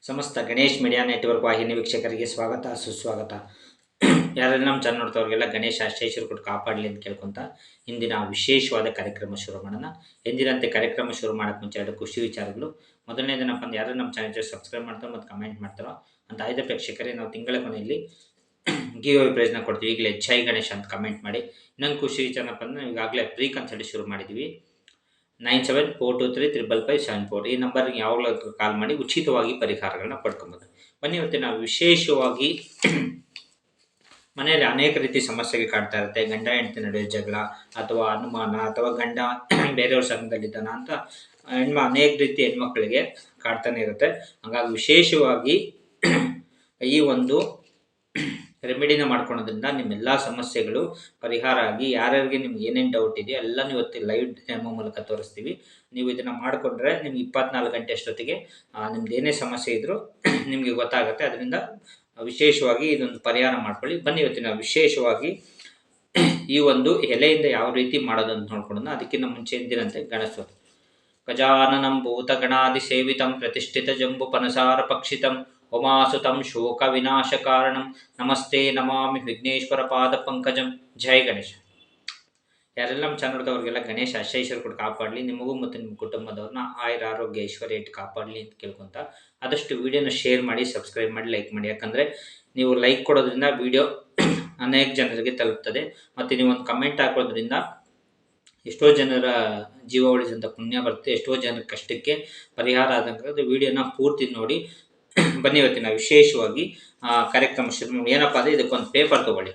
ಸಮಸ್ತ Ganesh media network ವಾಹಿನಿ ವೀಕ್ಷಕರಿಗೆ ಸ್ವಾಗತ ಸುಸ್ವಾಗತ. ಯಾರೆಲ್ಲ ನಮ್ಮ ಚಾನಲ್ ನೋಡ್ತವ್ರಿಗೆಲ್ಲ ಗಣೇಶ ಆಶೀರ್ವಾದ ಕೊಟ್ಟು ಕಾಪಾಡಲಿ ಅಂತ ಕೇಳ್ಕೊಂತ ಇಂದಿನ ವಿಶೇಷವಾದ ಕಾರ್ಯಕ್ರಮ ಶುರು ಮಾಡೋಣ. ಎಂದಿನಂತೆ ಕಾರ್ಯಕ್ರಮ ಶುರು ಮಾಡೋಕ್ಕೆ ಮುಂಚೆ ಎರಡು ಖುಷಿ ವಿಚಾರಗಳು. ಮೊದಲನೇದೇನಪ್ಪ ಅಂದ್ರೆ ಯಾರು ನಮ್ಮ ಚಾನಲ್ ಸಬ್ಸ್ಕ್ರೈಬ್ ಮಾಡ್ತಾರೋ ಮತ್ತು ಕಮೆಂಟ್ ಮಾಡ್ತಾರೋ ಅಂತ ಆಯ್ದ ಪ್ರೇಕ್ಷಕರೇ, ನಾವು ತಿಂಗಳ ಕೊನೆಯಲ್ಲಿ ಗಿವ್ ಅವೇ ಪ್ರೈಸ್ನ ಕೊಡ್ತೀವಿ. ಈಗಲೇ ಜೈ ಗಣೇಶ ಅಂತ ಕಮೆಂಟ್ ಮಾಡಿ. ಇನ್ನೊಂದು ಖುಷಿ ವಿಚಾರನಪ್ಪ ಅಂದ್ರೆ ಈಗಾಗಲೇ ಪ್ರೀ ಕನ್ಸಲ್ಟ್ ಶುರು ಮಾಡಿದ್ದೀವಿ. 9742355574 ಈ ನಂಬರ್ಗೆ ಯಾವಾಗಲೂ ಕಾಲ್ ಮಾಡಿ ಉಚಿತವಾಗಿ ಪರಿಹಾರಗಳನ್ನ ಪಡ್ಕೊಬೋದು. ಬನ್ನಿ, ಇವತ್ತು ನಾವು ವಿಶೇಷವಾಗಿ ಮನೆಯಲ್ಲಿ ಅನೇಕ ರೀತಿ ಸಮಸ್ಯೆಗೆ ಕಾಡ್ತಾ ಇರುತ್ತೆ. ಗಂಡ ಹೆಂಡತಿ ನಡುವೆ ಜಗಳ ಅಥವಾ ಅನುಮಾನ ಅಥವಾ ಗಂಡ ಬೇರೆಯವ್ರ ಸಂಘದಲ್ಲಿದ್ದಾನ ಅಂತ ಅನೇಕ ರೀತಿ ಹೆಣ್ಮಕ್ಳಿಗೆ ಕಾಡ್ತಾನೆ ಇರುತ್ತೆ. ಹಾಗಾಗಿ ವಿಶೇಷವಾಗಿ ಈ ಒಂದು ರೆಮಿಡಿನ ಮಾಡ್ಕೊಳೋದ್ರಿಂದ ನಿಮ್ಮೆಲ್ಲ ಸಮಸ್ಯೆಗಳು ಪರಿಹಾರ ಆಗಿ ಯಾರ್ಯಾರಿಗೆ ನಿಮ್ಗೆ ಏನೇನು ಡೌಟ್ ಇದೆಯೋ ಎಲ್ಲನೂ ಇವತ್ತು ಲೈವ್ ಡೆಮೋ ಮೂಲಕ ತೋರಿಸ್ತೀವಿ. ನೀವು ಇದನ್ನು ಮಾಡಿಕೊಂಡ್ರೆ ನಿಮ್ಗೆ 24 ಗಂಟೆ ಅಷ್ಟೊತ್ತಿಗೆ ನಿಮ್ದು ಏನೇ ಸಮಸ್ಯೆ ಇದ್ದರೂ ನಿಮಗೆ ಗೊತ್ತಾಗುತ್ತೆ. ಅದರಿಂದ ವಿಶೇಷವಾಗಿ ಇದೊಂದು ಪರಿಹಾರ ಮಾಡ್ಕೊಳ್ಳಿ. ಬನ್ನಿ, ಇವತ್ತಿನ ವಿಶೇಷವಾಗಿ ಈ ಒಂದು ಎಲೆಯಿಂದ ಯಾವ ರೀತಿ ಮಾಡೋದು ಅಂತ ನೋಡ್ಕೊಳ್ಳೋಣ. ಅದಕ್ಕಿಂತ ಮುಂಚೆ ಎಂದಿನಂತೆ ಗಣೇಶ ಗಜಾನನಂ ಭೂತಗಣಾದಿ ಸೇವಿತಂ ಪ್ರತಿಷ್ಠಿತ ಜಂಬು ಪನಸಾರ ಪಕ್ಷಿತಂ ಉಮಾಸುತಂ ಶೋಕ ವಿನಾಶ ಕಾರಣಂ ನಮಸ್ತೆ ನಮಾಮಿ ವಿಘ್ನೇಶ್ವರ ಪಾದ ಪಂಕಜಂ. ಜೈ ಗಣೇಶ. ಯಾರೆಲ್ಲ ನಮ್ಮ ಚಾನಲ್ದವ್ರಿಗೆಲ್ಲ ಗಣೇಶ ಆಶೀರ್ವಾದ ಕೊಟ್ಟು ಕಾಪಾಡಲಿ. ನಿಮಗೂ ಮತ್ತು ನಿಮ್ಮ ಕುಟುಂಬದವ್ರನ್ನ ಆಯುರ ಆರೋಗ್ಯ ಐಶ್ವರ್ಯ ಇಟ್ಟು ಕಾಪಾಡಲಿ ಅಂತ ಕೇಳ್ಕೊಂತ ಆದಷ್ಟು ವಿಡಿಯೋನ ಶೇರ್ ಮಾಡಿ, ಸಬ್ಸ್ಕ್ರೈಬ್ ಮಾಡಿ, ಲೈಕ್ ಮಾಡಿ. ಯಾಕಂದರೆ ನೀವು ಲೈಕ್ ಕೊಡೋದ್ರಿಂದ ವಿಡಿಯೋ ಅನೇಕ ಜನರಿಗೆ ತಲುಪ್ತದೆ. ಮತ್ತು ನೀವು ಒಂದು ಕಮೆಂಟ್ ಹಾಕೋದ್ರಿಂದ ಎಷ್ಟೋ ಜನರ ಜೀವ ಉಳಿಸಂಥ ಪುಣ್ಯ ಬರುತ್ತೆ. ಎಷ್ಟೋ ಜನರ ಕಷ್ಟಕ್ಕೆ ಪರಿಹಾರ ಆದಂಗೆ ವಿಡಿಯೋನ ಪೂರ್ತಿ ನೋಡಿ. ಬನ್ನಿ, ಇವತ್ತಿನ ವಿಶೇಷವಾಗಿ ಕಾರ್ಯಕ್ರಮ ಶುರು ಮಾಡಿ. ಏನಪ್ಪ ಅಂದರೆ ಇದಕ್ಕೊಂದು ಪೇಪರ್ ತೊಗೊಳ್ಳಿ.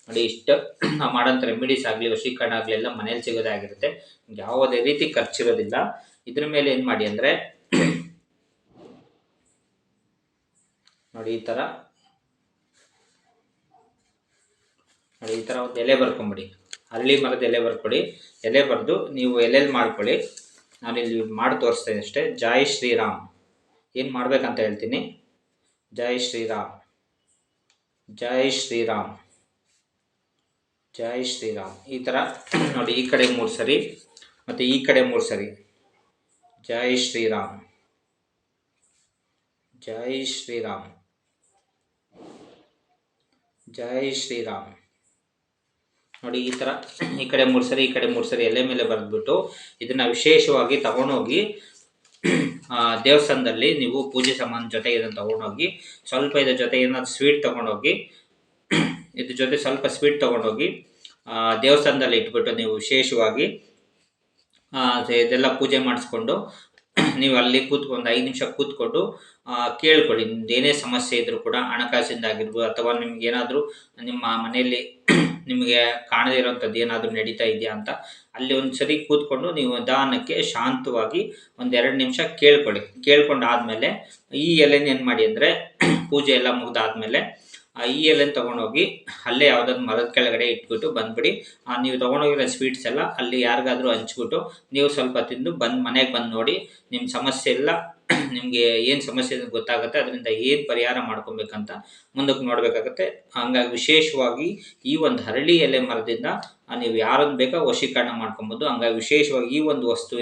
ನೋಡಿ, ಇಷ್ಟು ನಾವು ಮಾಡೋಂಥ ರೆಮಿಡೀಸ್ ಆಗಲಿ ವಶೀಕರಣ ಆಗಲಿ ಎಲ್ಲ ಮನೇಲಿ ಸಿಗೋದಾಗಿರುತ್ತೆ. ಯಾವುದೇ ರೀತಿ ಖರ್ಚಿರೋದಿಲ್ಲ. ಇದ್ರ ಮೇಲೆ ಏನು ಮಾಡಿ ಅಂದರೆ ನೋಡಿ, ಈ ಥರ ಒಂದು ಎಲೆ ಬರ್ಕೊಂಬಿಡಿ. ಅರಳಿ ಮರದ ಎಲೆ ಬರ್ಕೊಡಿ. ಎಲೆ ಬರೆದು ನೀವು ಎಲೆಯಲ್ಲಿ ಮಾಡ್ಕೊಳ್ಳಿ. ನಾನಿಲ್ಲಿ ಮಾಡಿ ತೋರಿಸ್ತೇನೆ ಅಷ್ಟೇ. ಜೈ ಶ್ರೀರಾಮ್. ಏನು ಮಾಡ್ಬೇಕಂತ ಹೇಳ್ತೀನಿ. ಜೈ ಶ್ರೀರಾಮ್, ಜೈ ಶ್ರೀರಾಮ್, ಜೈ ಶ್ರೀರಾಮ್. ಈ ಥರ ನೋಡಿ, ಈ ಕಡೆ 3 ಸರಿ ಮತ್ತು ಈ ಕಡೆ 3 ಸರಿ. ಜೈ ಶ್ರೀರಾಮ್, ಜೈ ಶ್ರೀರಾಮ್, ಜೈ ಶ್ರೀರಾಮ್. ನೋಡಿ, ಈ ಥರ ಈ ಕಡೆ 3 ಸರಿ ಈ ಕಡೆ 3 ಸರಿ ಎಲೆ ಮೇಲೆ ಬರೆದ್ಬಿಟ್ಟು ಇದನ್ನು ವಿಶೇಷವಾಗಿ ತಗೊಂಡೋಗಿ ದೇವಸ್ಥಾನದಲ್ಲಿ ನೀವು ಪೂಜೆ ಸಾಮಾನು ಜೊತೆ ಇದನ್ನು ತೊಗೊಂಡೋಗಿ ಸ್ವಲ್ಪ ಇದ್ರ ಜೊತೆ ಏನಾದ್ರು ಸ್ವೀಟ್ ತೊಗೊಂಡೋಗಿ ಇದ್ರ ಜೊತೆ ಸ್ವಲ್ಪ ಸ್ವೀಟ್ ತೊಗೊಂಡೋಗಿ ದೇವಸ್ಥಾನದಲ್ಲಿ ಇಟ್ಬಿಟ್ಟು ನೀವು ವಿಶೇಷವಾಗಿ ಇದೆಲ್ಲ ಪೂಜೆ ಮಾಡಿಸ್ಕೊಂಡು ನೀವು ಅಲ್ಲಿ ಕೂತ್ಕೊಂಡು 5 ನಿಮಿಷ ಕೂತ್ಕೊಂಡು ಕೇಳ್ಕೊಳ್ಳಿ. ನಿಮ್ದೇನೇ ಸಮಸ್ಯೆ ಇದ್ದರೂ ಕೂಡ ಹಣಕಾಸಿಂದಾಗಿರ್ಬೋದು ಅಥವಾ ನಿಮ್ಗೇನಾದರೂ ನಿಮ್ಮ ಮನೆಯಲ್ಲಿ ನಿಮಗೆ ಕಾಣದೇ ಇರೋವಂಥದ್ದು ಏನಾದರೂ ನಡೀತಾ ಇದೆಯಾ ಅಂತ ಅಲ್ಲಿ ಒಂದು ಸರಿ ಕೂತ್ಕೊಂಡು ನೀವು ನಿಧಾನಕ್ಕೆ ಶಾಂತವಾಗಿ 1-2 ನಿಮಿಷ ಕೇಳ್ಕೊಳ್ಳಿ. ಕೇಳ್ಕೊಂಡಾದಮೇಲೆ ಈ ಎಲೆನ ಏನು ಮಾಡಿ ಅಂದರೆ ಪೂಜೆ ಎಲ್ಲ ಮುಗಿದಾದ್ಮೇಲೆ ಈ ಎಲೆನ ತೊಗೊಂಡೋಗಿ ಅಲ್ಲೇ ಯಾವುದಾದ್ರು ಮರದ ಕೆಳಗಡೆ ಇಟ್ಬಿಟ್ಟು ಬಂದುಬಿಡಿ. ನೀವು ತೊಗೊಂಡೋಗಿರೋ ಸ್ವೀಟ್ಸ್ ಎಲ್ಲ ಅಲ್ಲಿ ಯಾರಿಗಾದರೂ ಹಂಚ್ಬಿಟ್ಟು ನೀವು ಸ್ವಲ್ಪ ತಿಂದು ಮನೆಗೆ ಬಂದು ನೋಡಿ. ನಿಮ್ಮ ಸಮಸ್ಯೆ ಎಲ್ಲ ನಿಮಗೆ ಏನು ಸಮಸ್ಯೆ ಗೊತ್ತಾಗುತ್ತೆ. ಅದರಿಂದ ಏನು ಪರಿಹಾರ ಮಾಡ್ಕೊಬೇಕಂತ ಮುಂದಕ್ಕೆ ನೋಡಬೇಕಾಗತ್ತೆ. ಹಾಗಾಗಿ ವಿಶೇಷವಾಗಿ ಈ ಒಂದು ಹರಳಿ ಎಲೆ ಮರದಿಂದ ನೀವು ಯಾರನ್ನು ಬೇಕೋ ವಶೀಕರಣ ಮಾಡ್ಕೊಬೋದು. ಹಂಗಾಗಿ ವಿಶೇಷವಾಗಿ ಈ ಒಂದು ವಸ್ತು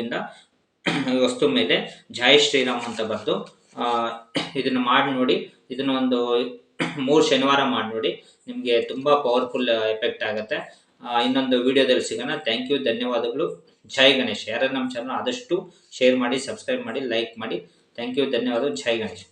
ಮೇಲೆ ಜೈ ಶ್ರೀರಾಮ್ ಅಂತ ಬರೆದು ಇದನ್ನು ಮಾಡಿ ನೋಡಿ. ಇದನ್ನು ಒಂದು 3 ಶನಿವಾರ ಮಾಡಿ ನೋಡಿ. ನಿಮಗೆ ತುಂಬ ಪವರ್ಫುಲ್ ಎಫೆಕ್ಟ್ ಆಗುತ್ತೆ. ಇನ್ನೊಂದು ವಿಡಿಯೋದಲ್ಲಿ ಸಿಗೋಣ. ಥ್ಯಾಂಕ್ ಯು, ಧನ್ಯವಾದಗಳು. ಜೈ ಗಣೇಶ್. ಯಾರು ನಮ್ಮ ಚಾನಲ್ ಆದಷ್ಟು ಶೇರ್ ಮಾಡಿ, ಸಬ್ಸ್ಕ್ರೈಬ್ ಮಾಡಿ, ಲೈಕ್ ಮಾಡಿ. ಥ್ಯಾಂಕ್ ಯು, ಧನ್ಯವಾದಗಳು. ಜೈ ಗಣೇಶ್.